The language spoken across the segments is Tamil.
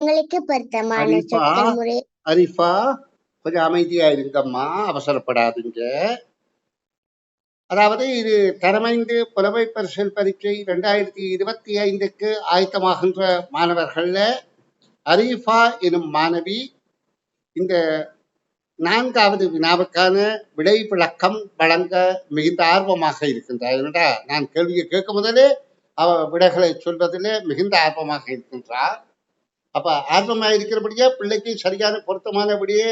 உங்களுக்கு பொருத்தமான அரிஃபா சொற்கள் முறை. அரிஃபா கொஞ்சம் அமைதியா இருங்கம்மா, அவசரப்படாதீங்க. அதாவது இது தரமைந்து புலமை பரிசில் பரீட்சை 2025க்கு ஆயத்தமாகின்ற மாணவர்கள்ல அரிஃபா எனும் மாணவி இந்த 4வது வினாவுக்கான விடை விளக்கம் வழங்க மிகுந்த ஆர்வமாக இருக்கின்றார். ஏனென்றா நான் கேள்வியை கேட்கும் முதலே அவ விடைகளை சொல்வதிலே மிகுந்த ஆர்வமாக இருக்கின்றார். அப்ப ஆர்வமாக இருக்கிறபடியே பிள்ளைக்கு சரியான பொருத்தமான விடையே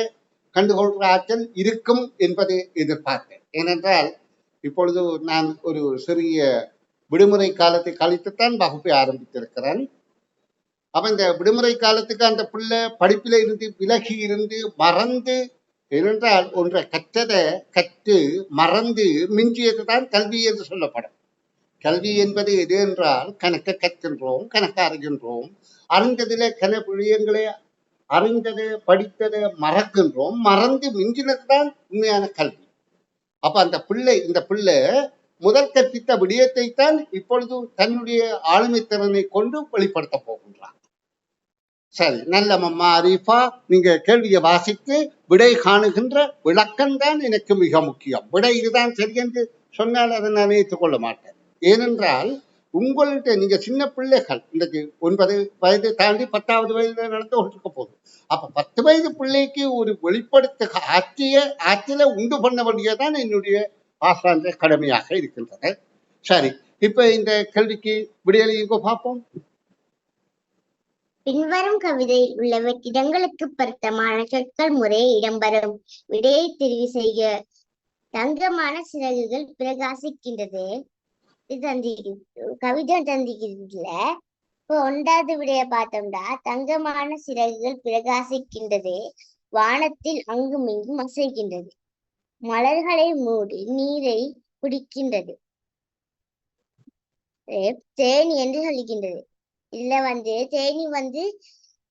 கண்டுகொள்கிற ஆற்றல் இருக்கும் என்பதை எதிர்பார்த்தேன். ஏனென்றால் இப்பொழுது நான் ஒரு சிறிய விடுமுறை காலத்தை கழித்துத்தான் வகுப்பை ஆரம்பித்திருக்கிறேன். அப்ப இந்த விடுமுறை காலத்துக்கு அந்த பிள்ளை படிப்பில இருந்து விலகி இருந்து மறந்து, ஏனென்றால் ஒன்றை கற்றதை கற்று மறந்து மிஞ்சியது தான் கல்வி என்று சொல்லப்படும். கல்வி என்பது எது என்றால் கணக்க கற்கின்றோம், கணக்க அறிகின்றோம், அறிந்ததிலே கன விடயங்களை அறிந்தது படித்ததை மறக்கின்றோம், மறந்து மிஞ்சினது தான் உண்மையான கல்வி. அப்ப அந்த பிள்ளை இந்த பிள்ளை முதல் கற்பித்த விடயத்தை தான் இப்பொழுது தன்னுடைய ஆளுமை திறனை கொண்டு வெளிப்படுத்த போகின்றார். சரி, நல்ல மம்மா அரிஃபா, நீங்க கேள்வியை வாசித்து விடை காணுகின்ற விளக்கம் தான் எனக்கு மிக முக்கியம். விடை இதுதான் சரி என்று சொன்னால் அதை நான் ஏற்றுக்கொள்ள மாட்டேன். ஏனென்றால் உங்கள்கிட்ட நீங்க சின்ன பிள்ளைகள், இன்றைக்கு 9 வயது தாண்டி 10வது வயதுல நடந்து கொண்டிருக்க போகுது. அப்ப 10 வயது பிள்ளைக்கு ஒரு வெளிப்படுத்த ஆற்றில உண்டு பண்ண வேண்டியதான் என்னுடைய ஆசான்ற கடமையாக இருக்கின்றது. சரி, இப்ப இந்த கேள்விக்கு விடையளிங்க பார்ப்போம். பின்வரும் கவிதையில் உள்ள இடங்களுக்கு பொருத்தமான சொற்கள் முறையை இடம்பெறும். விடையை தெரிவு செய்ய. தங்கமான சிறகுகள் பிரகாசிக்கின்றது. கவிதை தந்திக்கிறதுல இப்போ 1வது விடைய பார்த்தோம்னா, தங்கமான சிறகுகள் பிரகாசிக்கின்றது, வானத்தில் அங்கும் இங்கும் அசைகின்றது, மலர்களை மூடி நீரை குடிக்கின்றது, தேனி என்று சொல்லுகின்றது. இதுல தேனி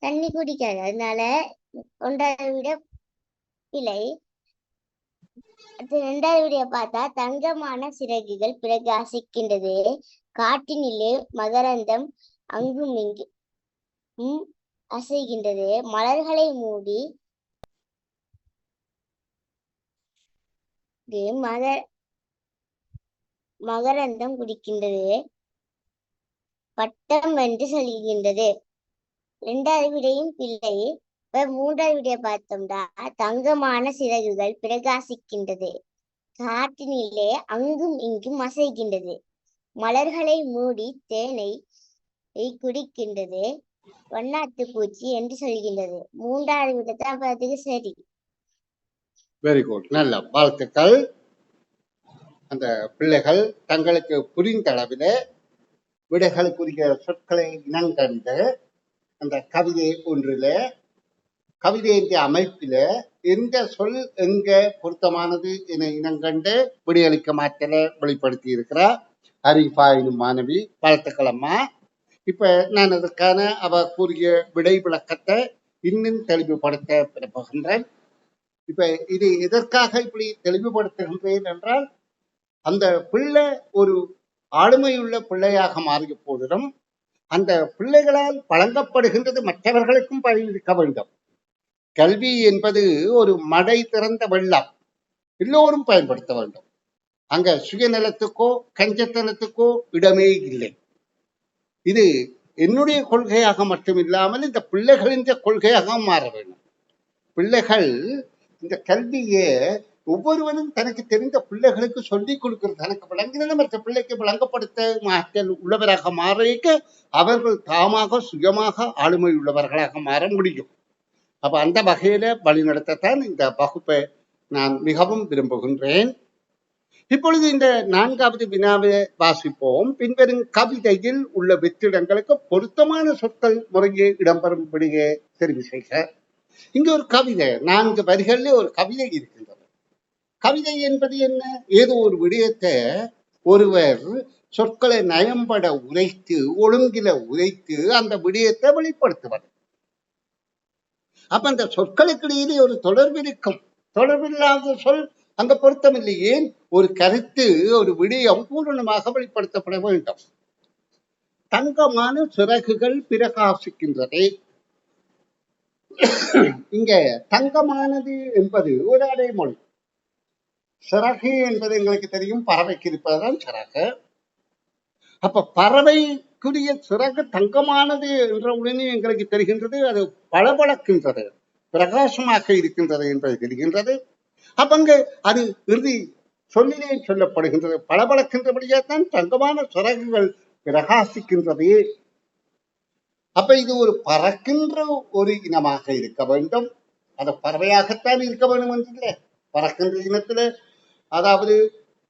தண்ணி குடிக்காது, அதனால 1வது விட பிழை. 2வது விடைய பார்த்தா, தங்கமான சிறகுகள் பிரகாசிக்கின்றது, காட்டினிலே மகரந்தம் அங்கும் இங்கும் அசைகின்றது, மலர்களை மூடி மகரந்தம் குடிக்கின்றது, பட்டம் என்று சொல்கின்றது. 2வது விடையும் பிள்ளை. இப்ப 3வது விடைய பார்த்தோம்னா, தங்கமான சிறகுகள் பிரகாசிக்கின்றது, காட்டினிலே அங்கும் இங்கும் அசைகின்றது, மலர்களை மூடி தேனை குடிக்கின்றது, வண்ணாத்து பூச்சி என்று சொல்கின்றது. 3வது விடத்தான் பார்த்துக்கு சரி. வெரி குட், நல்ல வாழ்த்துக்கள். அந்த பிள்ளைகள் தங்களுக்கு புரிந்த அளவில விடைகளுக்குரிய சொற்களை இனங்கண்டு அந்த கவிதை ஒன்றில கவிதையின் அமைப்பில எந்த சொல் எங்க பொருத்தமானது என இனங்கண்டு விடையளிக்க மாற்றல வெளிப்படுத்தி இருக்கிறார் அரிஃபா எனும் மாணவி. வாழ்த்துக்கள் அம்மா. இப்ப நான் அதற்கான அவ கூறிய விடை விளக்கத்தை இன்னும் தெளிவுபடுத்த போகின்றேன். இப்ப இது எதற்காக இப்படி தெளிவுபடுத்துகின்றேன் என்றால், அந்த பிள்ளை ஒரு ஆளுமையுள்ள பிள்ளையாக மாறிய போதிலும் அந்த பிள்ளைகளால் வழங்கப்படுகின்றது மற்றவர்களுக்கும் பயனிருக்க வேண்டும். கல்வி என்பது ஒரு மடை திறந்த வெள்ளம், எல்லோரும் பயன்படுத்த வேண்டும். அங்க சுயநலத்துக்கோ கஞ்சத்தனத்துக்கோ இடமே இல்லை. இது என்னுடைய கொள்கையாக மட்டுமில்லாமல் இந்த பிள்ளைகளின் கொள்கையாக மாற வேண்டும். பிள்ளைகள் இந்த கல்வியை ஒவ்வொருவரும் தனக்கு தெரிந்த பிள்ளைகளுக்கு சொல்லிக் கொடுக்கிறது, தனக்கு விளங்கினது மற்ற பிள்ளைக்கு விளங்கப்படுத்த ஆற்றல் உள்ளவராக மாறிக்க அவர்கள் தாமாக சுயமாக ஆளுமை உள்ளவர்களாக மாற முடியும். அப்ப அந்த வகையில வழிநடத்தத்தான் இந்த வகுப்பை நான் மிகவும் விரும்புகின்றேன். இப்பொழுது இந்த 4வது வினாவை வாசிப்போம். பின்வரும் கவிதையில் உள்ள வெற்றிடங்களுக்கு பொருத்தமான சொற்கள் முறையே இடம்பெறும்படியே தெரிவு செய்க. இங்க ஒரு கவிதை, 4 வரிகள்ல ஒரு கவிதை இருக்கின்றது. கவிதை என்பது என்ன? ஏதோ ஒரு விடயத்தை ஒருவர் சொற்களை நயம்பட உரைத்து ஒழுங்கில உரைத்து அந்த விடயத்தை வெளிப்படுத்துவது. அப்ப அந்த சொற்களுக்கு இடையிலே ஒரு தொடர்பு இருக்கும். தொடர்பில்லாத சொல் அங்க பொருத்தமில்லை. ஏன்? ஒரு கருத்து ஒரு விடயம் பூரணமாக வெளிப்படுத்தப்பட வேண்டும். தங்கமான சிறகுகள் பிரகாசிக்கின்றதே. இங்க தங்கமானது என்பது ஒரு அடைமொழி. சிறகு என்பது எங்களுக்கு தெரியும், பறவைக்கு இருப்பதுதான் சிறகு. அப்ப பறவைக்குரிய சிறகு தங்கமானது என்ற உடனே எங்களுக்கு தெரிகின்றது, அது பளபளக்கின்றது, பிரகாசமாக இருக்கின்றது என்பது தெரிகின்றது. அப்ப அங்க அது இறுதி சொல்லிலே சொல்லப்படுகின்றது, பளபளக்கின்றபடியாத்தான் தங்கமான சிறகுகள் பிரகாசிக்கின்றது. அப்ப இது ஒரு பறக்கின்ற ஒரு இனமாக இருக்க வேண்டும். அது பறவையாகத்தான் இருக்க வேண்டும் என்றில்லை. பறக்கின்ற இனத்துல அதாவது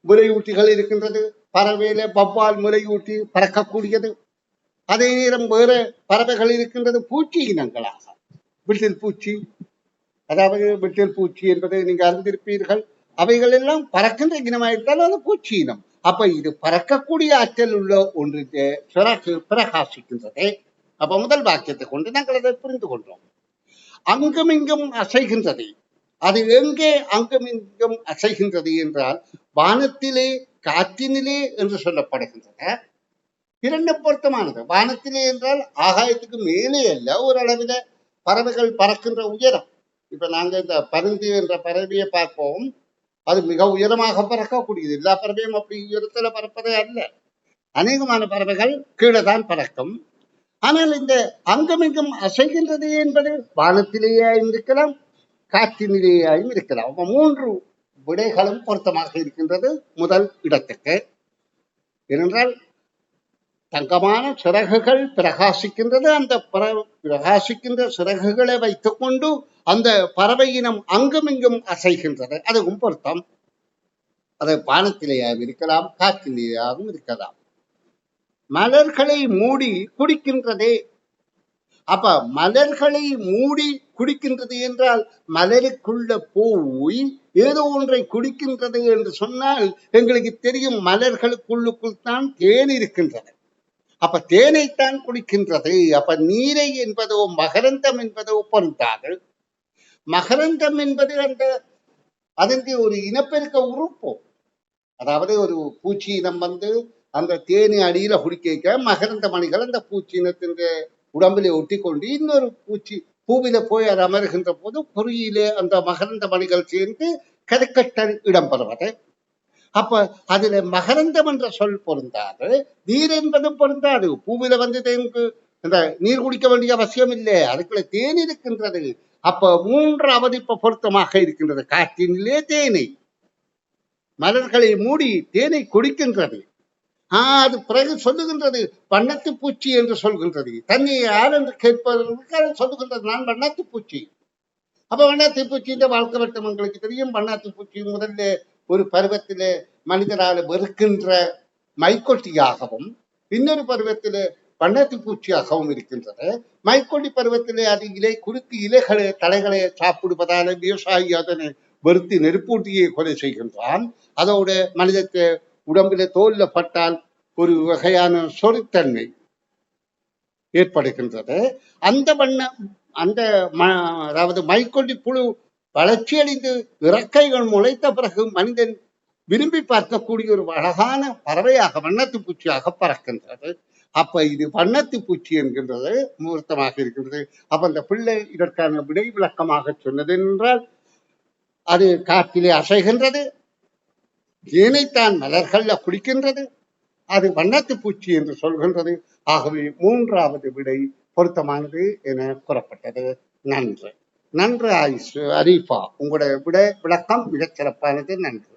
முலையூட்டிகள் இருக்கின்றது. பறவையில வவ்வால் முலையூட்டி பறக்கக்கூடியது. அதே நேரம் வேற பறவைகள் இருக்கின்றது பூச்சி இனங்களாக. விட்டில் பூச்சி, அதாவது விட்டில் பூச்சி என்பதை நீங்க அறிந்திருப்பீர்கள். அவைகள் எல்லாம் பறக்கின்ற இனமாயிருந்தால் அது பூச்சி இனம். அப்ப இது பறக்கக்கூடிய ஆற்றல் உள்ள ஒன்று சிறகு பிரகாசிக்கின்றது. அப்ப முதல் வாக்கியத்தை கொண்டு நாங்கள் அதை புரிந்து கொண்டோம். அங்கும் இங்கும் அசைகின்றது. அது எங்கே அங்கும் இங்கும் அசைகின்றது என்றால் வானத்திலே, காற்றினிலே என்று சொல்லப்படுகின்றன. இரண்டு பொருத்தமானது. வானத்திலே என்றால் ஆகாயத்துக்கு மேலே அல்ல, ஒரு அளவில பறவைகள் பறக்கின்ற உயரம். இப்ப நாங்க இந்த பருந்து என்ற பறவையை பார்ப்போம், அது மிக உயரமாக பறக்கக்கூடியது. எல்லா பறவையும் அப்படி உயரத்துல பறப்பதே அல்ல. அநேகமான பறவைகள் கீழே தான் பறக்கும். ஆனால் இந்த அங்கமிங்கும் அசைகின்றது என்பது வானத்திலேயாயும் இருக்கலாம், காற்றினிலேயாயும் இருக்கலாம். மூன்று விடைகளும் பொருத்தமாக இருக்கின்றது முதல் இடத்துக்கு. ஏனென்றால் தங்கமான சிறகுகள் பிரகாசிக்கின்றது. அந்த பிரகாசிக்கின்ற சிறகுகளை வைத்துக் கொண்டு அந்த பறவை இனம் அங்குமிங்கும் அசைகின்றது. அதுவும் பொருத்தம். அது வானத்திலேயாகவும் இருக்கலாம், காற்றிலேயாகவும் இருக்கலாம். மலர்களை மூடி குடிக்கின்றதே. அப்ப மலர்களை மூடி குடிக்கின்றது என்றால் மலருக்குள்ள போய் ஏதோ ஒன்றை குடிக்கின்றது என்று சொன்னால் எங்களுக்கு தெரியும், மலர்களுக்குள்ளுக்குள் தான் தேன் இருக்கின்றது. அப்ப தேனைத்தான் குடிக்கின்றது. அப்ப நீரை என்பதோ மகரந்தம் என்பதோ பொருந்தாது. மகரந்தம் என்பது அதற்கு ஒரு இனப்பெருக்க உறுப்பு. அதாவது ஒரு பூச்சி இனம் அந்த தேனி அடியில குடிக்க மகரந்த மணிகள் அந்த பூச்சி இனத்தின் உடம்பிலே ஒட்டி கொண்டு இன்னொரு பூச்சி பூவில போய் அது அமர்கின்ற போது பொறியிலே அந்த மகரந்த மணிகள் சேர்ந்து கருக்கட்டல் இடம்பெறுவது. அப்ப அதுல மகரந்தம் என்ற சொல் பொருந்தாது, நீர் என்பதும் பொருந்தாது. பூவில தேனுக்கு இந்த நீர் குடிக்க வேண்டிய அவசியம் இல்லை, அதுக்குள்ள தேன் இருக்கின்றது. அப்ப மூன்றாவது இப்ப பொருத்தமாக இருக்கின்றது. காற்றினிலே தேனை, மலர்களை மூடி தேனை குடிக்கின்றது. அது பிறகு சொல்லுகின்றது வண்ணத்து பூச்சி என்று சொல்கின்றது. தன்னை யார் என்று கேட்பதற்கு சொல்லுகின்றது, நான் வண்ணத்து பூச்சி. அப்ப வண்ணாத்தி பூச்சியின் வாழ்க்கை வட்டம் உங்களுக்கு தெரியும். வண்ணாத்தி பூச்சி முதல்ல ஒரு பருவத்திலே மனிதரால் வெறுக்கின்ற மைக்கொட்டியாகவும், இன்னொரு பருவத்திலே வண்ணாத்தி பூச்சியாகவும் இருக்கின்றது. மைக்கொட்டி பருவத்திலே அது இலை குறுக்கு இலைகளை தலைகளை சாப்பிடுவதால விவசாயி அதனை வெறுத்து நெருப்பூட்டியை கொலை செய்கின்றான். அதோட மனிதத்தை உடம்பில தோல்ல பட்டால் ஒரு வகையான சொறித்தன்மை ஏற்படுகின்றது. அந்த அதாவது மைக்கொல்லி புழு வளர்ச்சி அடைந்து இறக்கைகள் முளைத்த பிறகு மனிதன் விரும்பி பார்க்கக்கூடிய ஒரு அழகான பறவையாக வண்ணத்து பூச்சியாக பறக்கின்றது. அப்ப இது வண்ணத்து பூச்சி என்கின்றது முகூர்த்தமாக இருக்கின்றது. அப்ப அந்த பிள்ளை இதற்கான விடை விளக்கமாக சொன்னது என்றால் அது காற்றிலே அசைகின்றது, தேனைத்தான் மலர்கள்ல குடிக்கின்றது, அது வண்ணத்து பூச்சி என்று சொல்கின்றது. ஆகவே மூன்றாவது விடை பொருத்தமானது என கூறப்பட்டது. நன்று நன்று அரீஃபா, உங்களுடைய விடை விளக்கம் மிகச் சிறப்பானது. நன்று.